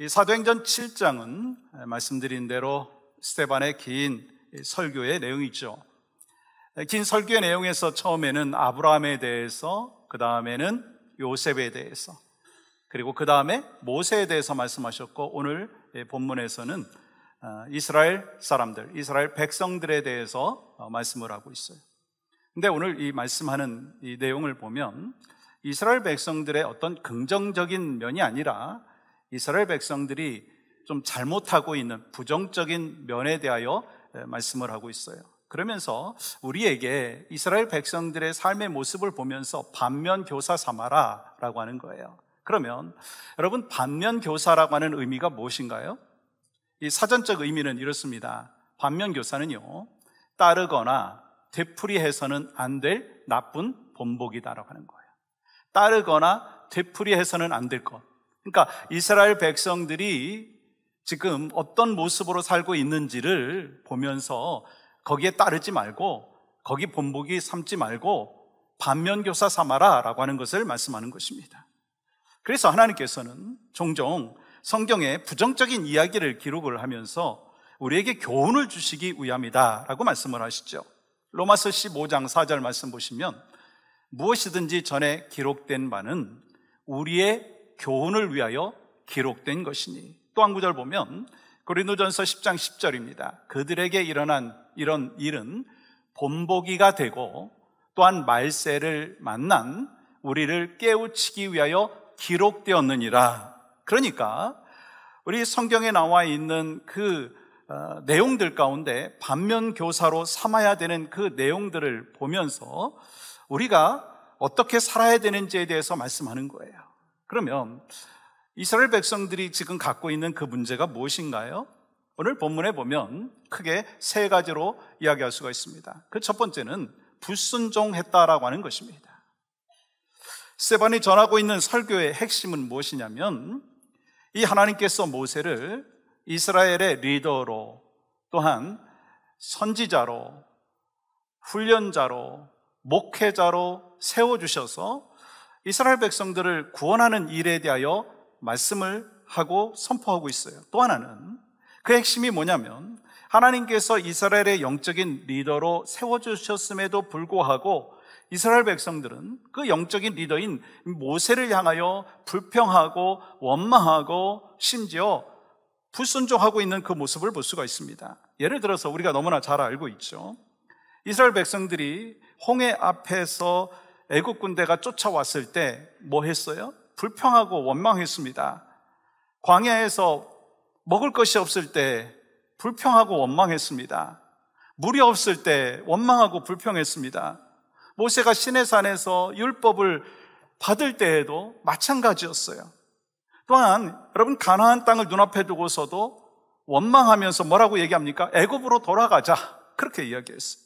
이 사도행전 7장은 말씀드린 대로 스데반의 긴 설교의 내용이죠. 긴 설교의 내용에서 처음에는 아브라함에 대해서, 그 다음에는 요셉에 대해서, 그리고 그 다음에 모세에 대해서 말씀하셨고, 오늘 본문에서는 이스라엘 사람들, 이스라엘 백성들에 대해서 말씀을 하고 있어요. 근데 오늘 이 말씀하는 이 내용을 보면 이스라엘 백성들의 어떤 긍정적인 면이 아니라 이스라엘 백성들이 좀 잘못하고 있는 부정적인 면에 대하여 말씀을 하고 있어요. 그러면서 우리에게 이스라엘 백성들의 삶의 모습을 보면서 반면교사 삼아라 라고 하는 거예요. 그러면 여러분, 반면교사라고 하는 의미가 무엇인가요? 이 사전적 의미는 이렇습니다. 반면교사는요, 따르거나 되풀이해서는 안 될 나쁜 본보기다라고 하는 거예요. 따르거나 되풀이해서는 안 될 것. 그러니까 이스라엘 백성들이 지금 어떤 모습으로 살고 있는지를 보면서 거기에 따르지 말고, 거기 본보기 삼지 말고 반면교사 삼아라 라고 하는 것을 말씀하는 것입니다. 그래서 하나님께서는 종종 성경에 부정적인 이야기를 기록을 하면서 우리에게 교훈을 주시기 위함이다 라고 말씀을 하시죠. 로마서 15장 4절 말씀 보시면 무엇이든지 전에 기록된 바는 우리의 교훈을 위하여 기록된 것이니, 또 한 구절 보면 고린도전서 10장 10절입니다. 그들에게 일어난 이런 일은 본보기가 되고 또한 말세를 만난 우리를 깨우치기 위하여 기록되었느니라. 그러니까 우리 성경에 나와 있는 그 내용들 가운데 반면교사로 삼아야 되는 그 내용들을 보면서 우리가 어떻게 살아야 되는지에 대해서 말씀하는 거예요. 그러면 이스라엘 백성들이 지금 갖고 있는 그 문제가 무엇인가요? 오늘 본문에 보면 크게 세 가지로 이야기할 수가 있습니다. 그 첫 번째는 불순종했다라고 하는 것입니다. 스데반이 전하고 있는 설교의 핵심은 무엇이냐면, 이 하나님께서 모세를 이스라엘의 리더로, 또한 선지자로, 훈련자로, 목회자로 세워주셔서 이스라엘 백성들을 구원하는 일에 대하여 말씀을 하고 선포하고 있어요. 또 하나는 그 핵심이 뭐냐면, 하나님께서 이스라엘의 영적인 리더로 세워주셨음에도 불구하고 이스라엘 백성들은 그 영적인 리더인 모세를 향하여 불평하고 원망하고 심지어 불순종하고 있는 그 모습을 볼 수가 있습니다. 예를 들어서 우리가 너무나 잘 알고 있죠. 이스라엘 백성들이 홍해 앞에서 애국 군대가 쫓아왔을 때 뭐 했어요? 불평하고 원망했습니다. 광야에서 먹을 것이 없을 때 불평하고 원망했습니다. 물이 없을 때 원망하고 불평했습니다. 모세가 시내산에서 율법을 받을 때에도 마찬가지였어요. 또한 여러분, 가나안 땅을 눈앞에 두고서도 원망하면서 뭐라고 얘기합니까? 애굽으로 돌아가자, 그렇게 이야기했어요.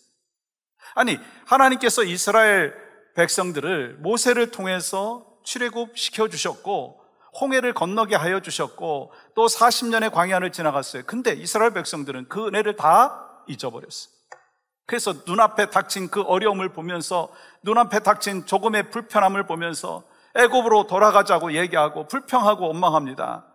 아니, 하나님께서 이스라엘 백성들을 모세를 통해서 출애굽 시켜주셨고 홍해를 건너게 하여 주셨고 또 40년의 광야를 지나갔어요. 근데 이스라엘 백성들은 그 은혜를 다 잊어버렸어요. 그래서 눈앞에 닥친 그 어려움을 보면서, 눈앞에 닥친 조금의 불편함을 보면서 애굽으로 돌아가자고 얘기하고 불평하고 원망합니다.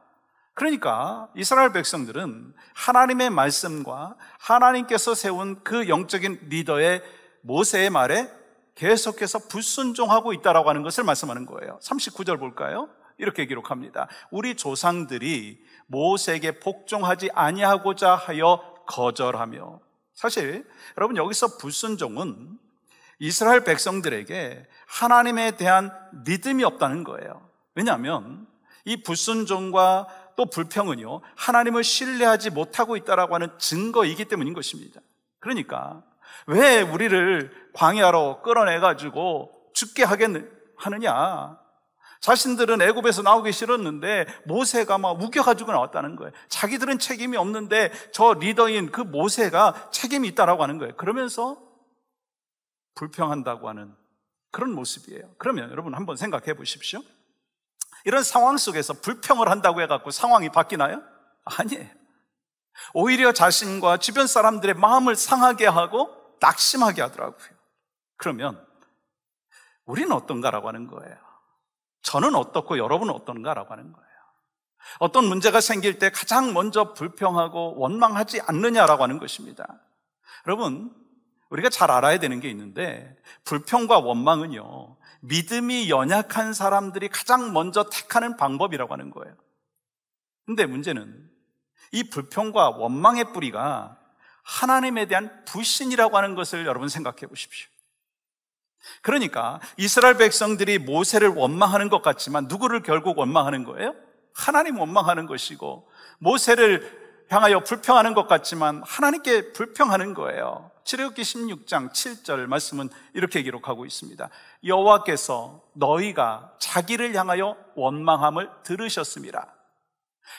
그러니까 이스라엘 백성들은 하나님의 말씀과 하나님께서 세운 그 영적인 리더의 모세의 말에 계속해서 불순종하고 있다라고 하는 것을 말씀하는 거예요. 39절 볼까요? 이렇게 기록합니다. 우리 조상들이 모세에게 복종하지 아니하고자 하여 거절하며. 사실 여러분, 여기서 불순종은 이스라엘 백성들에게 하나님에 대한 믿음이 없다는 거예요. 왜냐하면 이 불순종과 또 불평은요, 하나님을 신뢰하지 못하고 있다라고 하는 증거이기 때문인 것입니다. 그러니까 왜 우리를 광야로 끌어내가지고 죽게 하느냐? 자신들은 애굽에서 나오기 싫었는데 모세가 막 우겨가지고 나왔다는 거예요. 자기들은 책임이 없는데 저 리더인 그 모세가 책임이 있다라고 하는 거예요. 그러면서 불평한다고 하는 그런 모습이에요. 그러면 여러분 한번 생각해 보십시오. 이런 상황 속에서 불평을 한다고 해갖고 상황이 바뀌나요? 아니에요. 오히려 자신과 주변 사람들의 마음을 상하게 하고 낙심하게 하더라고요. 그러면 우리는 어떤가라고 하는 거예요. 저는 어떻고 여러분은 어떤가라고 하는 거예요. 어떤 문제가 생길 때 가장 먼저 불평하고 원망하지 않느냐라고 하는 것입니다. 여러분, 우리가 잘 알아야 되는 게 있는데, 불평과 원망은요, 믿음이 연약한 사람들이 가장 먼저 택하는 방법이라고 하는 거예요. 근데 문제는 이 불평과 원망의 뿌리가 하나님에 대한 불신이라고 하는 것을 여러분 생각해 보십시오. 그러니까 이스라엘 백성들이 모세를 원망하는 것 같지만 누구를 결국 원망하는 거예요? 하나님 원망하는 것이고, 모세를 향하여 불평하는 것 같지만 하나님께 불평하는 거예요. 출애굽기 16장 7절 말씀은 이렇게 기록하고 있습니다. 여호와께서 너희가 자기를 향하여 원망함을 들으셨습니다.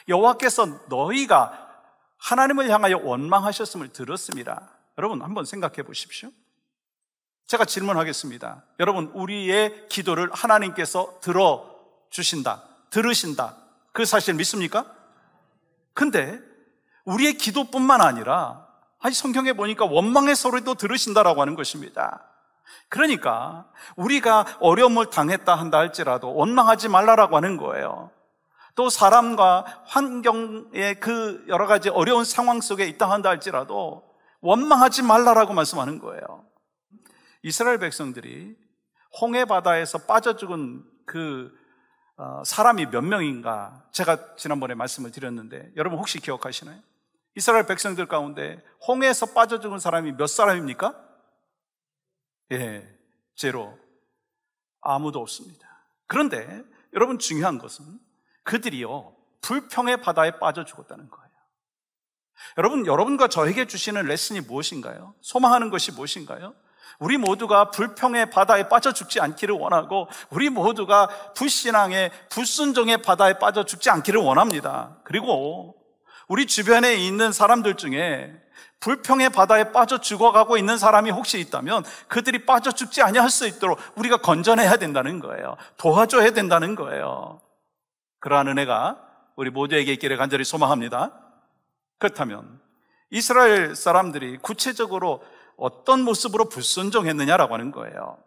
여호와께서 너희가 하나님을 향하여 원망하셨음을 들었습니다. 여러분 한번 생각해 보십시오. 제가 질문하겠습니다. 여러분, 우리의 기도를 하나님께서 들어주신다, 들으신다, 그 사실 믿습니까? 근데 우리의 기도뿐만 아니라 성경에 보니까 원망의 소리도 들으신다라고 하는 것입니다. 그러니까 우리가 어려움을 당했다 한다 할지라도 원망하지 말라라고 하는 거예요. 또 사람과 환경의 그 여러 가지 어려운 상황 속에 있다 한다 할지라도 원망하지 말라라고 말씀하는 거예요. 이스라엘 백성들이 홍해 바다에서 빠져 죽은 그 사람이 몇 명인가 제가 지난번에 말씀을 드렸는데 여러분 혹시 기억하시나요? 이스라엘 백성들 가운데 홍해에서 빠져 죽은 사람이 몇 사람입니까? 예, 제로. 아무도 없습니다. 그런데 여러분 중요한 것은 그들이요 불평의 바다에 빠져 죽었다는 거예요. 여러분, 여러분과 저에게 주시는 레슨이 무엇인가요? 소망하는 것이 무엇인가요? 우리 모두가 불평의 바다에 빠져 죽지 않기를 원하고, 우리 모두가 불신앙의 불순종의 바다에 빠져 죽지 않기를 원합니다. 그리고 우리 주변에 있는 사람들 중에 불평의 바다에 빠져 죽어가고 있는 사람이 혹시 있다면 그들이 빠져 죽지 아니할 수 있도록 우리가 건전해야 된다는 거예요. 도와줘야 된다는 거예요. 그러한 은혜가 우리 모두에게 있기를 간절히 소망합니다. 그렇다면 이스라엘 사람들이 구체적으로 어떤 모습으로 불순종했느냐라고 하는 거예요.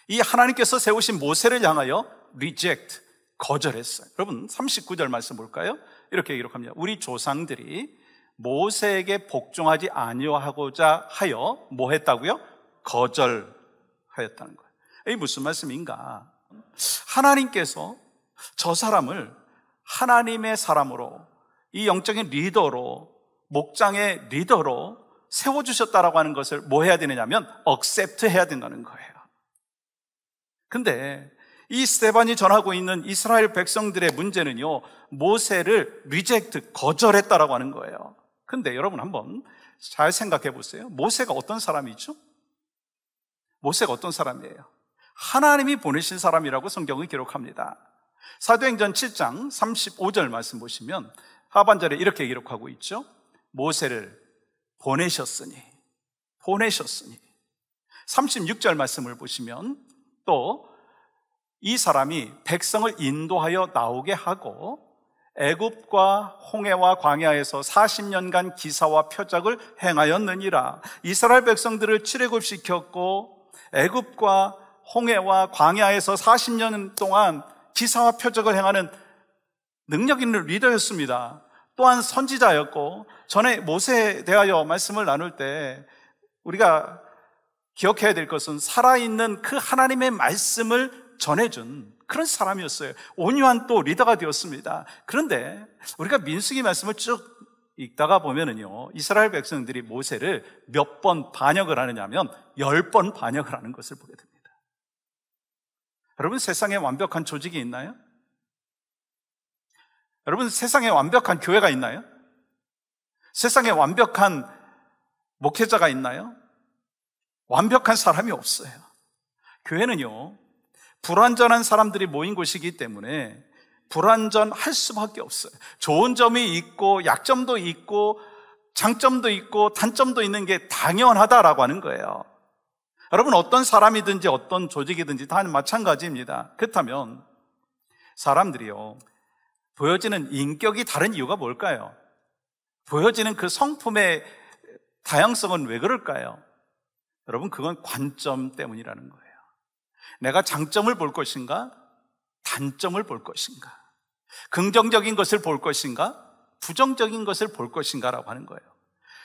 이 하나님께서 세우신 모세를 향하여 reject, 거절했어요. 여러분 39절 말씀 볼까요? 이렇게 기록합니다. 우리 조상들이 모세에게 복종하지 아니하고자 하여 뭐 했다고요? 거절하였다는 거예요. 이게 무슨 말씀인가? 하나님께서 저 사람을 하나님의 사람으로, 이 영적인 리더로, 목장의 리더로 세워주셨다라고 하는 것을 뭐 해야 되느냐면 accept 해야 된다는 거예요. 근데 이 스데반이 전하고 있는 이스라엘 백성들의 문제는요, 모세를 reject, 거절했다라고 하는 거예요. 근데 여러분 한번 잘 생각해 보세요. 모세가 어떤 사람이죠? 모세가 어떤 사람이에요? 하나님이 보내신 사람이라고 성경은 기록합니다. 사도행전 7장 35절 말씀 보시면 하반절에 이렇게 기록하고 있죠. 모세를 보내셨으니 36절 말씀을 보시면 또 이 사람이 백성을 인도하여 나오게 하고 애굽과 홍해와 광야에서 40년간 기사와 표적을 행하였느니라. 이스라엘 백성들을 출애굽시켰고 애굽과 홍해와 광야에서 40년 동안 기사와 표적을 행하는 능력 있는 리더였습니다. 또한 선지자였고, 전에 모세에 대하여 말씀을 나눌 때 우리가 기억해야 될 것은 살아있는 그 하나님의 말씀을 전해준 그런 사람이었어요. 온유한 또 리더가 되었습니다. 그런데 우리가 민수기 말씀을 쭉 읽다가 보면은요, 이스라엘 백성들이 모세를 몇 번 반역을 하느냐면 10번 반역을 하는 것을 보게 됩니다. 여러분, 세상에 완벽한 조직이 있나요? 여러분, 세상에 완벽한 교회가 있나요? 세상에 완벽한 목회자가 있나요? 완벽한 사람이 없어요. 교회는요, 불완전한 사람들이 모인 곳이기 때문에 불완전할 수밖에 없어요. 좋은 점이 있고 약점도 있고 장점도 있고 단점도 있는 게 당연하다라고 하는 거예요. 여러분, 어떤 사람이든지 어떤 조직이든지 다 마찬가지입니다. 그렇다면 사람들이요, 보여지는 인격이 다른 이유가 뭘까요? 보여지는 그 성품의 다양성은 왜 그럴까요? 여러분, 그건 관점 때문이라는 거예요. 내가 장점을 볼 것인가? 단점을 볼 것인가? 긍정적인 것을 볼 것인가? 부정적인 것을 볼 것인가라고 하는 거예요.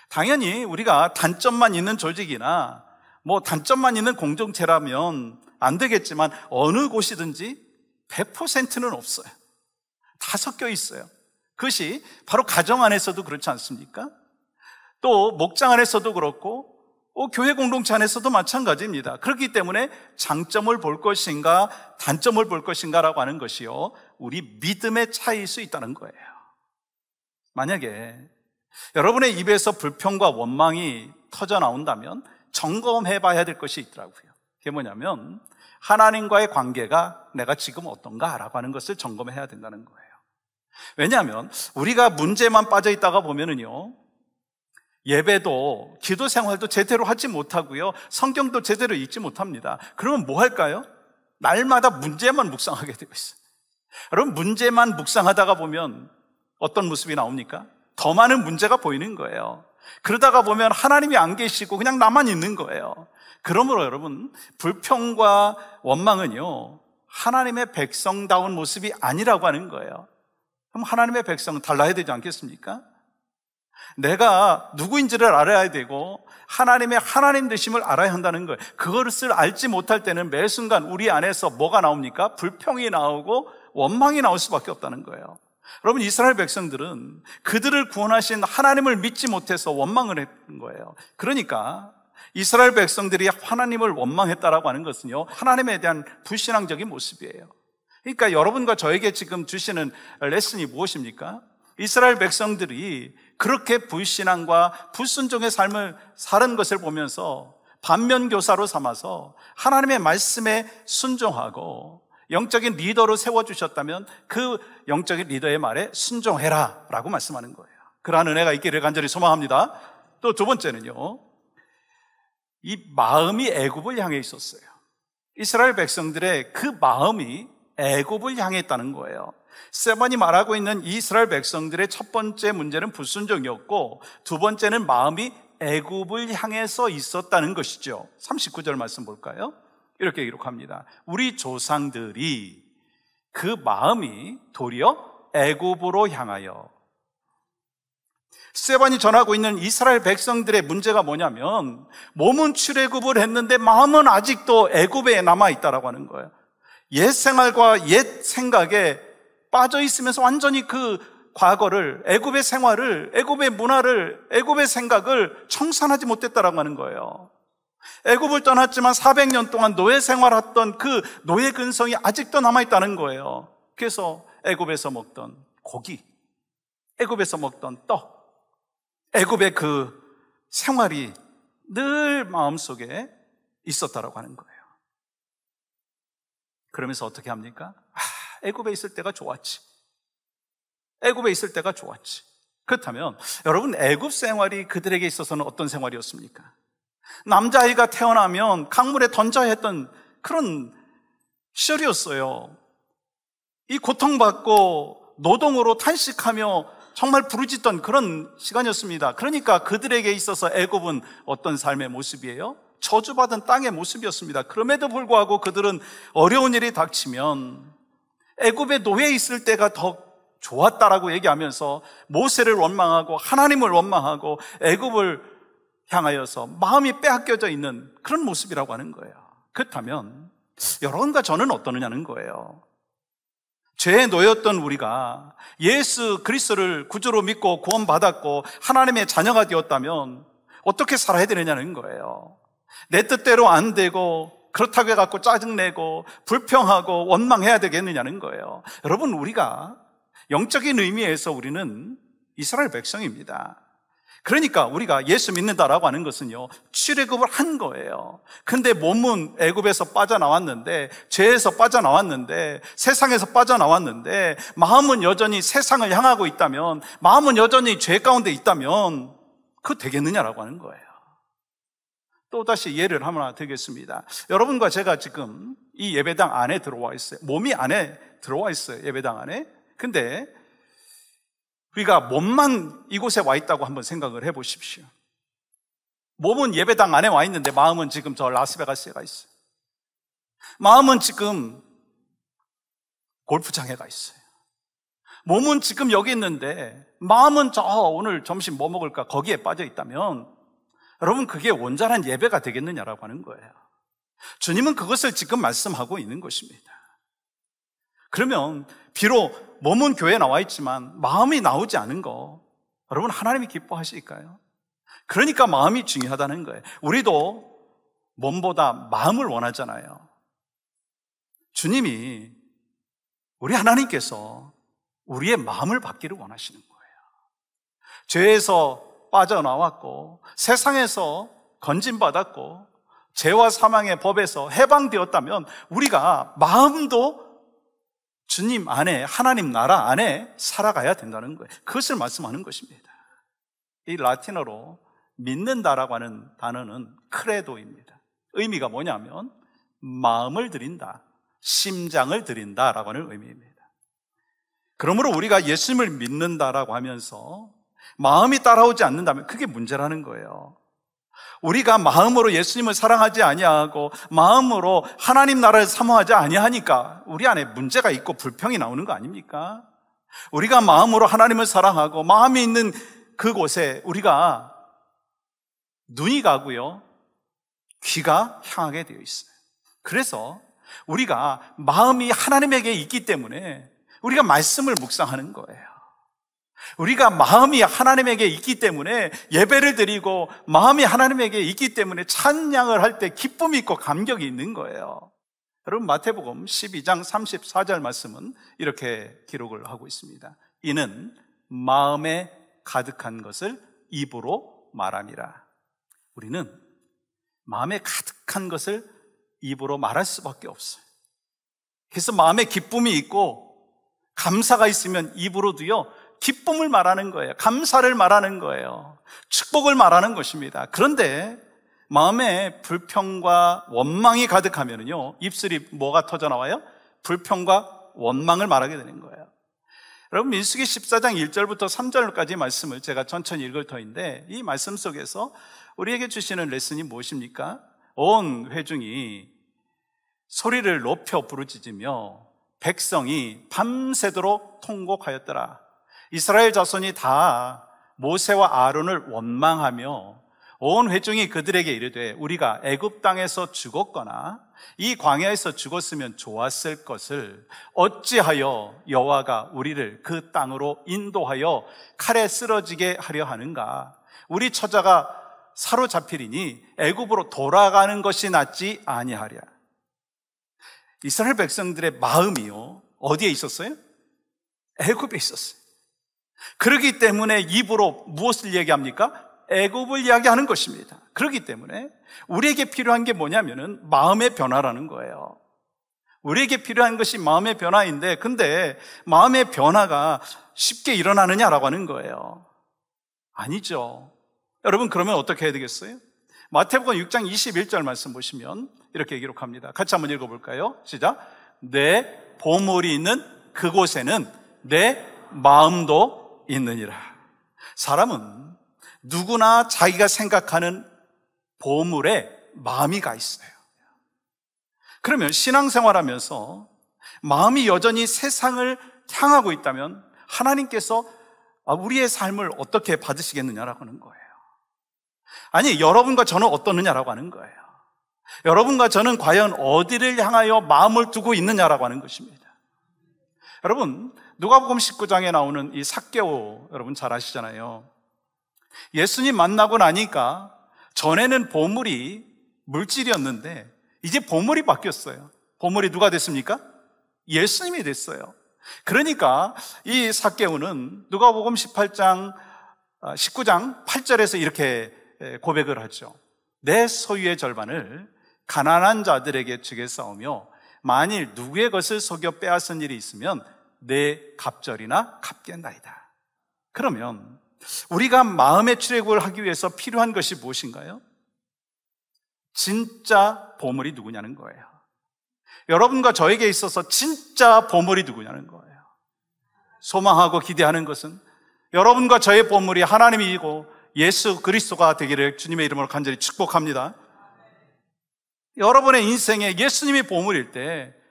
당연히 우리가 단점만 있는 조직이나 단점만 있는 공동체라면 안 되겠지만 어느 곳이든지 100%는 없어요. 다 섞여 있어요. 그것이 바로 가정 안에서도 그렇지 않습니까? 또 목장 안에서도 그렇고 교회 공동체 안에서도 마찬가지입니다. 그렇기 때문에 장점을 볼 것인가 단점을 볼 것인가라고 하는 것이요, 우리 믿음의 차이일 수 있다는 거예요. 만약에 여러분의 입에서 불평과 원망이 터져 나온다면 점검해 봐야 될 것이 있더라고요. 그게 뭐냐면 하나님과의 관계가 내가 지금 어떤가라고 하는 것을 점검해야 된다는 거예요. 왜냐하면 우리가 문제만 빠져 있다가 보면은요, 예배도 기도 생활도 제대로 하지 못하고요, 성경도 제대로 읽지 못합니다. 그러면 뭐 할까요? 날마다 문제만 묵상하게 되고 있어요. 여러분, 문제만 묵상하다가 보면 어떤 모습이 나옵니까? 더 많은 문제가 보이는 거예요. 그러다가 보면 하나님이 안 계시고 그냥 나만 있는 거예요. 그러므로 여러분, 불평과 원망은요, 하나님의 백성다운 모습이 아니라고 하는 거예요. 그럼 하나님의 백성은 달라야 되지 않겠습니까? 내가 누구인지를 알아야 되고 하나님의 하나님 되심을 알아야 한다는 거예요. 그것을 알지 못할 때는 매 순간 우리 안에서 뭐가 나옵니까? 불평이 나오고 원망이 나올 수밖에 없다는 거예요. 여러분, 이스라엘 백성들은 그들을 구원하신 하나님을 믿지 못해서 원망을 했던 거예요. 그러니까 이스라엘 백성들이 하나님을 원망했다라고 하는 것은요, 하나님에 대한 불신앙적인 모습이에요. 그러니까 여러분과 저에게 지금 주시는 레슨이 무엇입니까? 이스라엘 백성들이 그렇게 불신앙과 불순종의 삶을 사는 것을 보면서 반면교사로 삼아서 하나님의 말씀에 순종하고 영적인 리더로 세워주셨다면 그 영적인 리더의 말에 순종해라 라고 말씀하는 거예요. 그러한 은혜가 있기를 간절히 소망합니다. 또 두 번째는요, 이 마음이 애굽을 향해 있었어요. 이스라엘 백성들의 그 마음이 애굽을 향해 있다는 거예요. 스데반이 말하고 있는 이스라엘 백성들의 첫 번째 문제는 불순종이었고, 두 번째는 마음이 애굽을 향해서 있었다는 것이죠. 39절 말씀 볼까요? 이렇게 기록합니다. 우리 조상들이 그 마음이 도리어 애굽으로 향하여. 스데반이 전하고 있는 이스라엘 백성들의 문제가 뭐냐면, 몸은 출애굽을 했는데 마음은 아직도 애굽에 남아있다라고 하는 거예요. 옛 생활과 옛 생각에 빠져 있으면서 완전히 그 과거를, 애굽의 생활을, 애굽의 문화를, 애굽의 생각을 청산하지 못했다라고 하는 거예요. 애굽을 떠났지만 400년 동안 노예 생활했던 그 노예 근성이 아직도 남아있다는 거예요. 그래서 애굽에서 먹던 고기, 애굽에서 먹던 떡, 애굽의 그 생활이 늘 마음속에 있었다라고 하는 거예요. 그러면서 어떻게 합니까? 애굽에 있을 때가 좋았지. 애굽에 있을 때가 좋았지. 그렇다면 여러분, 애굽 생활이 그들에게 있어서는 어떤 생활이었습니까? 남자아이가 태어나면 강물에 던져야 했던 그런 시절이었어요. 이 고통받고 노동으로 탄식하며 정말 부르짖던 그런 시간이었습니다. 그러니까 그들에게 있어서 애굽은 어떤 삶의 모습이에요? 저주받은 땅의 모습이었습니다. 그럼에도 불구하고 그들은 어려운 일이 닥치면 애굽에 노예에 있을 때가 더 좋았다라고 얘기하면서 모세를 원망하고 하나님을 원망하고 애굽을 향하여서 마음이 빼앗겨져 있는 그런 모습이라고 하는 거예요. 그렇다면 여러분과 저는 어떠느냐는 거예요. 죄에 놓였던 우리가 예수 그리스도를 구주로 믿고 구원받았고 하나님의 자녀가 되었다면 어떻게 살아야 되느냐는 거예요. 내 뜻대로 안 되고 그렇다고 해갖고 짜증내고 불평하고 원망해야 되겠느냐는 거예요. 여러분, 우리가 영적인 의미에서 우리는 이스라엘 백성입니다. 그러니까 우리가 예수 믿는다라고 하는 것은요, 출애굽을 한 거예요. 근데 몸은 애굽에서 빠져나왔는데, 죄에서 빠져나왔는데, 세상에서 빠져나왔는데, 마음은 여전히 세상을 향하고 있다면, 마음은 여전히 죄 가운데 있다면 그거 되겠느냐라고 하는 거예요. 또다시 예를 하나 드리겠습니다. 여러분과 제가 지금 이 예배당 안에 들어와 있어요. 몸이 안에 들어와 있어요. 예배당 안에. 근데 우리가 몸만 이곳에 와 있다고 한번 생각을 해보십시오. 몸은 예배당 안에 와 있는데 마음은 지금 저 라스베가스에 가 있어요. 마음은 지금 골프장에 가 있어요. 몸은 지금 여기 있는데 마음은 저 오늘 점심 뭐 먹을까 거기에 빠져 있다면 여러분 그게 온전한 예배가 되겠느냐라고 하는 거예요. 주님은 그것을 지금 말씀하고 있는 것입니다. 그러면 비록 몸은 교회에 나와 있지만 마음이 나오지 않은 거 여러분 하나님이 기뻐하실까요? 그러니까 마음이 중요하다는 거예요. 우리도 몸보다 마음을 원하잖아요. 주님이 우리 하나님께서 우리의 마음을 받기를 원하시는 거예요. 죄에서 빠져나왔고 세상에서 건진받았고 죄와 사망의 법에서 해방되었다면 우리가 마음도 주님 안에, 하나님 나라 안에 살아가야 된다는 거예요. 그것을 말씀하는 것입니다. 이 라틴어로 믿는다라고 하는 단어는 크레도입니다. 의미가 뭐냐면 마음을 드린다, 심장을 드린다라고 하는 의미입니다. 그러므로 우리가 예수님을 믿는다라고 하면서 마음이 따라오지 않는다면 그게 문제라는 거예요. 우리가 마음으로 예수님을 사랑하지 아니하고 마음으로 하나님 나라를 사모하지 아니하니까 우리 안에 문제가 있고 불평이 나오는 거 아닙니까? 우리가 마음으로 하나님을 사랑하고 마음이 있는 그곳에 우리가 눈이 가고요, 귀가 향하게 되어 있어요. 그래서 우리가 마음이 하나님에게 있기 때문에 우리가 말씀을 묵상하는 거예요. 우리가 마음이 하나님에게 있기 때문에 예배를 드리고 마음이 하나님에게 있기 때문에 찬양을 할 때 기쁨이 있고 감격이 있는 거예요. 여러분 마태복음 12장 34절 말씀은 이렇게 기록을 하고 있습니다. 이는 마음에 가득한 것을 입으로 말함이라. 우리는 마음에 가득한 것을 입으로 말할 수밖에 없어요. 그래서 마음에 기쁨이 있고 감사가 있으면 입으로도요 기쁨을 말하는 거예요. 감사를 말하는 거예요. 축복을 말하는 것입니다. 그런데 마음에 불평과 원망이 가득하면요 입술이 뭐가 터져 나와요? 불평과 원망을 말하게 되는 거예요. 여러분 민수기 14장 1절부터 3절까지 말씀을 제가 천천히 읽을 터인데 이 말씀 속에서 우리에게 주시는 레슨이 무엇입니까? 온 회중이 소리를 높여 부르짖으며 백성이 밤새도록 통곡하였더라. 이스라엘 자손이 다 모세와 아론을 원망하며 온 회중이 그들에게 이르되 우리가 애굽 땅에서 죽었거나 이 광야에서 죽었으면 좋았을 것을 어찌하여 여호와가 우리를 그 땅으로 인도하여 칼에 쓰러지게 하려 하는가? 우리 처자가 사로잡히리니 애굽으로 돌아가는 것이 낫지 아니하랴. 이스라엘 백성들의 마음이요 어디에 있었어요? 애굽에 있었어요. 그렇기 때문에 입으로 무엇을 얘기합니까? 애굽을 이야기하는 것입니다. 그렇기 때문에 우리에게 필요한 게 뭐냐면은 마음의 변화라는 거예요. 우리에게 필요한 것이 마음의 변화인데 근데 마음의 변화가 쉽게 일어나느냐라고 하는 거예요. 아니죠. 여러분 그러면 어떻게 해야 되겠어요? 마태복음 6장 21절 말씀 보시면 이렇게 기록합니다. 같이 한번 읽어볼까요? 시작. 내 보물이 있는 그곳에는 내 마음도 있느니라. 사람은 누구나 자기가 생각하는 보물에 마음이 가 있어요. 그러면 신앙생활하면서 마음이 여전히 세상을 향하고 있다면 하나님께서 우리의 삶을 어떻게 받으시겠느냐라고 하는 거예요. 아니 여러분과 저는 어떻느냐라고 하는 거예요. 여러분과 저는 과연 어디를 향하여 마음을 두고 있느냐라고 하는 것입니다. 여러분 누가복음 19장에 나오는 이 삭개오 여러분 잘 아시잖아요. 예수님 만나고 나니까 전에는 보물이 물질이었는데 이제 보물이 바뀌었어요. 보물이 누가 됐습니까? 예수님이 됐어요. 그러니까 이 삭개오는 누가복음 19장 8절에서 이렇게 고백을 하죠. 내 소유의 절반을 가난한 자들에게 주겠사오며 만일 누구의 것을 속여 빼앗은 일이 있으면 내 갑절이나 갚겠나이다. 그러면 우리가 마음의 출애굽을 하기 위해서 필요한 것이 무엇인가요? 진짜 보물이 누구냐는 거예요. 여러분과 저에게 있어서 진짜 보물이 누구냐는 거예요. 소망하고 기대하는 것은 여러분과 저의 보물이 하나님이고 예수 그리스도가 되기를 주님의 이름으로 간절히 축복합니다. 여러분의 인생에 예수님이 보물일 때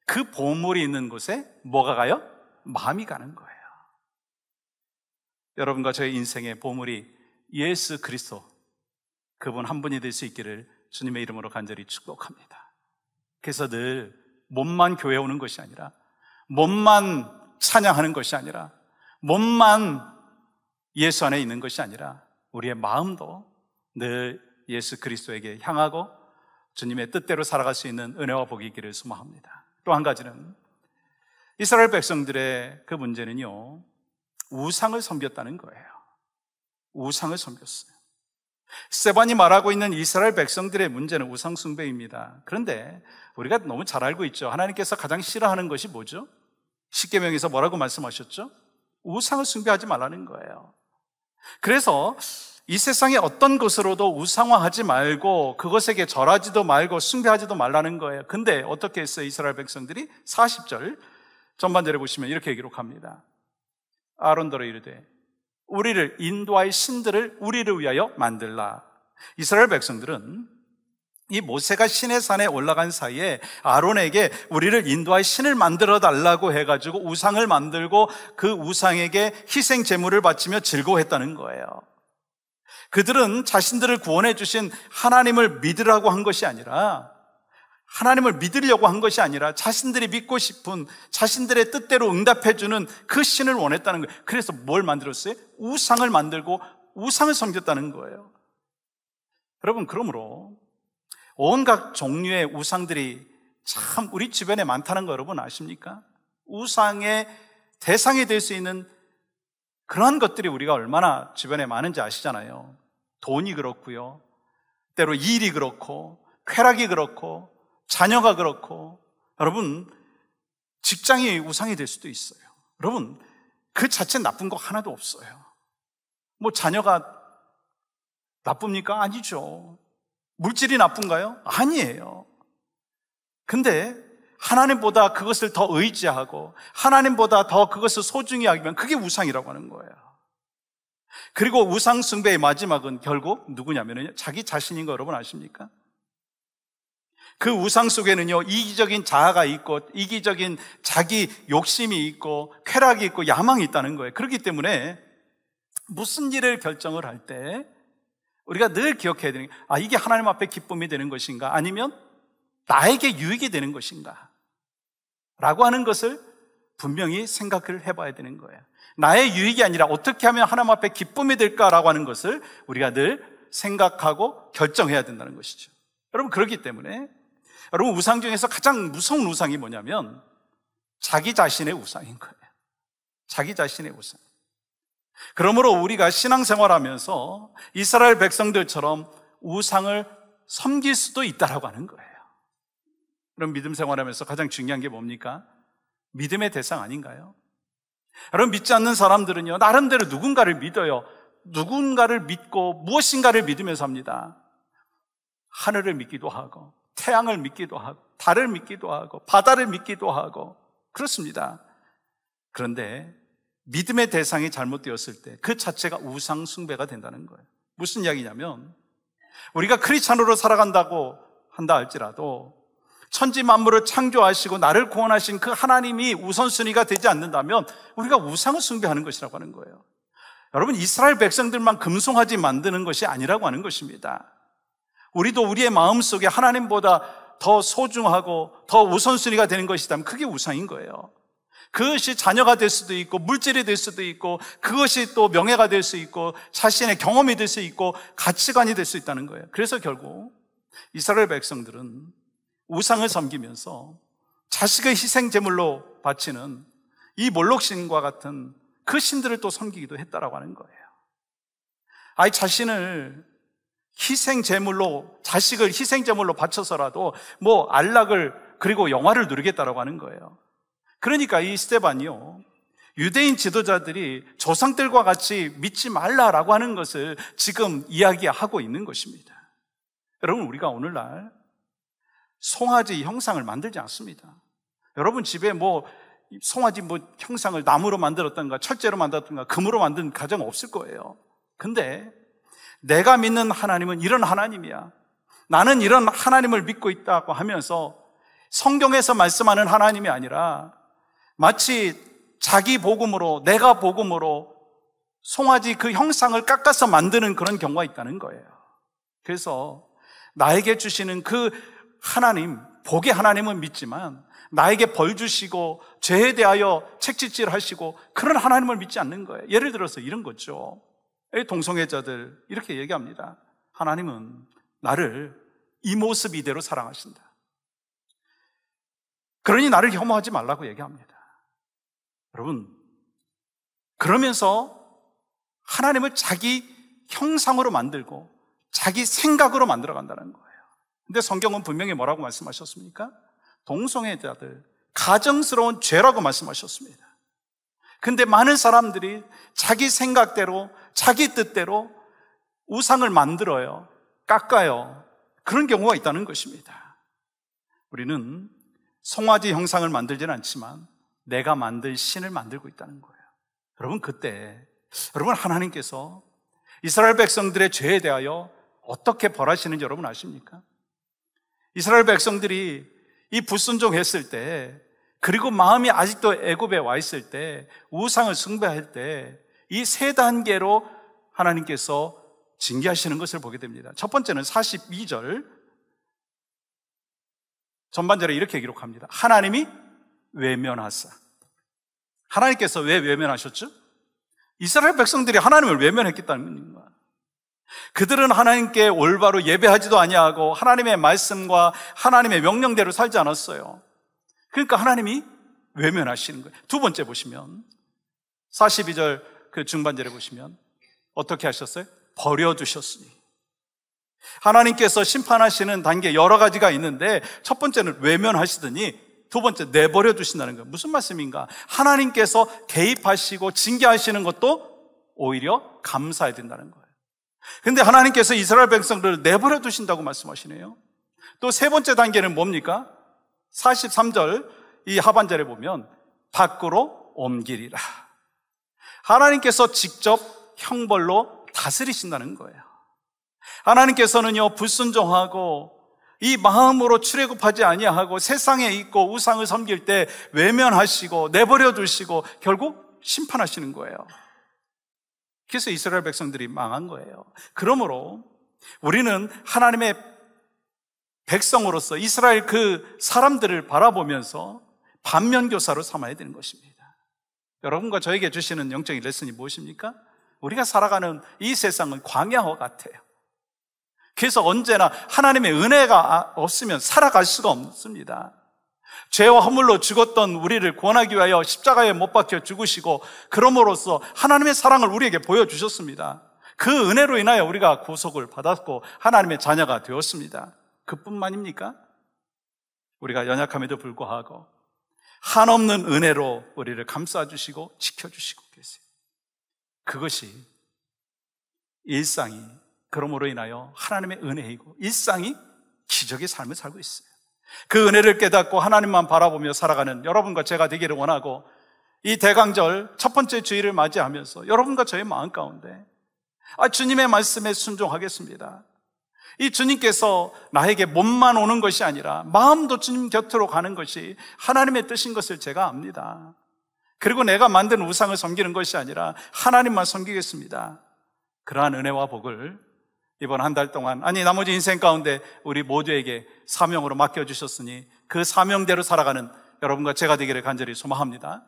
그 보물이 있는 곳에 뭐가 가요? 마음이 가는 거예요. 여러분과 저의 인생의 보물이 예수 그리스도, 그분 한 분이 될 수 있기를 주님의 이름으로 간절히 축복합니다. 그래서 늘 몸만 교회 오는 것이 아니라, 몸만 찬양하는 것이 아니라, 몸만 예수 안에 있는 것이 아니라 우리의 마음도 늘 예수 그리스도에게 향하고 주님의 뜻대로 살아갈 수 있는 은혜와 복이 있기를 소망합니다. 또 한 가지는 이스라엘 백성들의 그 문제는요, 우상을 섬겼다는 거예요. 우상을 섬겼어요. 스데반이 말하고 있는 이스라엘 백성들의 문제는 우상 숭배입니다. 그런데 우리가 너무 잘 알고 있죠. 하나님께서 가장 싫어하는 것이 뭐죠? 십계명에서 뭐라고 말씀하셨죠? 우상을 숭배하지 말라는 거예요. 그래서 이 세상의 어떤 것으로도 우상화하지 말고 그것에게 절하지도 말고 숭배하지도 말라는 거예요. 근데 어떻게 했어요? 이스라엘 백성들이 40절 전반절에 보시면 이렇게 기록합니다. 아론더러 이르되 우리를 인도할 신들을 우리를 위하여 만들라. 이스라엘 백성들은 이 모세가 시내산에 올라간 사이에 아론에게 우리를 인도할 신을 만들어 달라고 해가지고 우상을 만들고 그 우상에게 희생 제물을 바치며 즐거워했다는 거예요. 그들은 자신들을 구원해 주신 하나님을 믿으라고 한 것이 아니라, 하나님을 믿으려고 한 것이 아니라 자신들이 믿고 싶은 자신들의 뜻대로 응답해 주는 그 신을 원했다는 거예요. 그래서 뭘 만들었어요? 우상을 만들고 우상을 섬겼다는 거예요. 여러분, 그러므로 온갖 종류의 우상들이 참 우리 주변에 많다는 거 여러분 아십니까? 우상의 대상이 될 수 있는 그러한 것들이 우리가 얼마나 주변에 많은지 아시잖아요. 돈이 그렇고요, 때로 일이 그렇고, 쾌락이 그렇고, 자녀가 그렇고, 여러분 직장이 우상이 될 수도 있어요. 여러분, 그 자체 나쁜 거 하나도 없어요. 뭐 자녀가 나쁩니까? 아니죠. 물질이 나쁜가요? 아니에요. 근데 하나님보다 그것을 더 의지하고 하나님보다 더 그것을 소중히 하면 그게 우상이라고 하는 거예요. 그리고 우상 숭배의 마지막은 결국 누구냐면요, 자기 자신인 거 여러분 아십니까? 그 우상 속에는요, 이기적인 자아가 있고 이기적인 자기 욕심이 있고 쾌락이 있고 야망이 있다는 거예요. 그렇기 때문에 무슨 일을 결정을 할 때 우리가 늘 기억해야 되는 게, 이게 하나님 앞에 기쁨이 되는 것인가, 아니면 나에게 유익이 되는 것인가 라고 하는 것을 분명히 생각을 해봐야 되는 거예요. 나의 유익이 아니라 어떻게 하면 하나님 앞에 기쁨이 될까라고 하는 것을 우리가 늘 생각하고 결정해야 된다는 것이죠. 여러분, 그렇기 때문에 여러분, 우상 중에서 가장 무서운 우상이 뭐냐면 자기 자신의 우상인 거예요. 자기 자신의 우상. 그러므로 우리가 신앙생활하면서 이스라엘 백성들처럼 우상을 섬길 수도 있다라고 하는 거예요. 그럼 믿음 생활하면서 가장 중요한 게 뭡니까? 믿음의 대상 아닌가요? 여러분, 믿지 않는 사람들은요, 나름대로 누군가를 믿어요. 누군가를 믿고 무엇인가를 믿으면서 합니다. 하늘을 믿기도 하고, 태양을 믿기도 하고, 달을 믿기도 하고, 바다를 믿기도 하고, 그렇습니다. 그런데 믿음의 대상이 잘못되었을 때 그 자체가 우상 숭배가 된다는 거예요. 무슨 이야기냐면, 우리가 크리스찬으로 살아간다고 한다 할지라도 천지 만물을 창조하시고 나를 구원하신 그 하나님이 우선순위가 되지 않는다면 우리가 우상을 숭배하는 것이라고 하는 거예요. 여러분, 이스라엘 백성들만 금송아지 만드는 것이 아니라고 하는 것입니다. 우리도 우리의 마음속에 하나님보다 더 소중하고 더 우선순위가 되는 것이라면 그게 우상인 거예요. 그것이 자녀가 될 수도 있고 물질이 될 수도 있고 그것이 또 명예가 될 수 있고 자신의 경험이 될 수 있고 가치관이 될 수 있다는 거예요. 그래서 결국 이스라엘 백성들은 우상을 섬기면서 자식을 희생 제물로 바치는 이 몰록신과 같은 그 신들을 또 섬기기도 했다라고 하는 거예요. 자신을 희생 제물로, 자식을 희생 제물로 바쳐서라도 뭐 안락을 그리고 영화를 누리겠다라고 하는 거예요. 그러니까 이 스데반이요, 유대인 지도자들이 조상들과 같이 믿지 말라라고 하는 것을 지금 이야기하고 있는 것입니다. 여러분, 우리가 오늘날 송아지 형상을 만들지 않습니다. 여러분 집에 송아지 형상을 나무로 만들었던가 철제로 만들었던가 금으로 만든 가정 없을 거예요. 근데 내가 믿는 하나님은 이런 하나님이야, 나는 이런 하나님을 믿고 있다고 하면서 성경에서 말씀하는 하나님이 아니라 마치 자기 복음으로, 내가 복음으로 송아지 그 형상을 깎아서 만드는 그런 경우가 있다는 거예요. 그래서 나에게 주시는 그 하나님, 복의 하나님은 믿지만 나에게 벌 주시고 죄에 대하여 책짓질 하시고 그런 하나님을 믿지 않는 거예요. 예를 들어서 이런 거죠. 동성애자들 이렇게 얘기합니다. 하나님은 나를 이 모습 이대로 사랑하신다. 그러니 나를 혐오하지 말라고 얘기합니다. 여러분, 그러면서 하나님을 자기 형상으로 만들고 자기 생각으로 만들어 간다는 거예요. 근데 성경은 분명히 뭐라고 말씀하셨습니까? 동성애자들, 가정스러운 죄라고 말씀하셨습니다. 근데 많은 사람들이 자기 생각대로, 자기 뜻대로 우상을 만들어요. 깎아요. 그런 경우가 있다는 것입니다. 우리는 송아지 형상을 만들지는 않지만 내가 만들 신을 만들고 있다는 거예요. 여러분, 그때 여러분, 하나님께서 이스라엘 백성들의 죄에 대하여 어떻게 벌하시는지 여러분 아십니까? 이스라엘 백성들이 이 불순종했을 때, 그리고 마음이 아직도 애굽에 와 있을 때, 우상을 숭배할 때 이 세 단계로 하나님께서 징계하시는 것을 보게 됩니다. 첫 번째는 42절 전반절에 이렇게 기록합니다. 하나님이 외면하사. 하나님께서 왜 외면하셨죠? 이스라엘 백성들이 하나님을 외면했겠다는 거예요. 그들은 하나님께 올바로 예배하지도 아니하고 하나님의 말씀과 하나님의 명령대로 살지 않았어요. 그러니까 하나님이 외면하시는 거예요. 두 번째 보시면 42절 그 중반절에 보시면 어떻게 하셨어요? 버려두셨으니. 하나님께서 심판하시는 단계 여러 가지가 있는데 첫 번째는 외면하시더니 두 번째 내버려 두신다는 거예요. 무슨 말씀인가? 하나님께서 개입하시고 징계하시는 것도 오히려 감사해야 된다는 거예요. 근데 하나님께서 이스라엘 백성들을 내버려 두신다고 말씀하시네요. 또 세 번째 단계는 뭡니까? 43절 이 하반절에 보면 밖으로 옮기리라. 하나님께서 직접 형벌로 다스리신다는 거예요. 하나님께서는요, 불순종하고 이 마음으로 출애굽하지 아니하고 세상에 있고 우상을 섬길 때 외면하시고 내버려 두시고 결국 심판하시는 거예요. 그래서 이스라엘 백성들이 망한 거예요. 그러므로 우리는 하나님의 백성으로서 이스라엘 그 사람들을 바라보면서 반면교사로 삼아야 되는 것입니다. 여러분과 저에게 주시는 영적인 레슨이 무엇입니까? 우리가 살아가는 이 세상은 광야와 같아요. 그래서 언제나 하나님의 은혜가 없으면 살아갈 수가 없습니다. 죄와 허물로 죽었던 우리를 구원하기 위하여 십자가에 못 박혀 죽으시고 그럼으로써 하나님의 사랑을 우리에게 보여주셨습니다. 그 은혜로 인하여 우리가 구속을 받았고 하나님의 자녀가 되었습니다. 그뿐만입니까? 우리가 연약함에도 불구하고 한없는 은혜로 우리를 감싸주시고 지켜주시고 계세요. 그것이 일상이 그러므로 인하여 하나님의 은혜이고 일상이 기적의 삶을 살고 있어요. 그 은혜를 깨닫고 하나님만 바라보며 살아가는 여러분과 제가 되기를 원하고 이 대강절 첫 번째 주일을 맞이하면서 여러분과 저의 마음 가운데 주님의 말씀에 순종하겠습니다. 이 주님께서 나에게 몸만 오는 것이 아니라 마음도 주님 곁으로 가는 것이 하나님의 뜻인 것을 제가 압니다. 그리고 내가 만든 우상을 섬기는 것이 아니라 하나님만 섬기겠습니다. 그러한 은혜와 복을 이번 한 달 동안 나머지 인생 가운데 우리 모두에게 사명으로 맡겨주셨으니 그 사명대로 살아가는 여러분과 제가 되기를 간절히 소망합니다.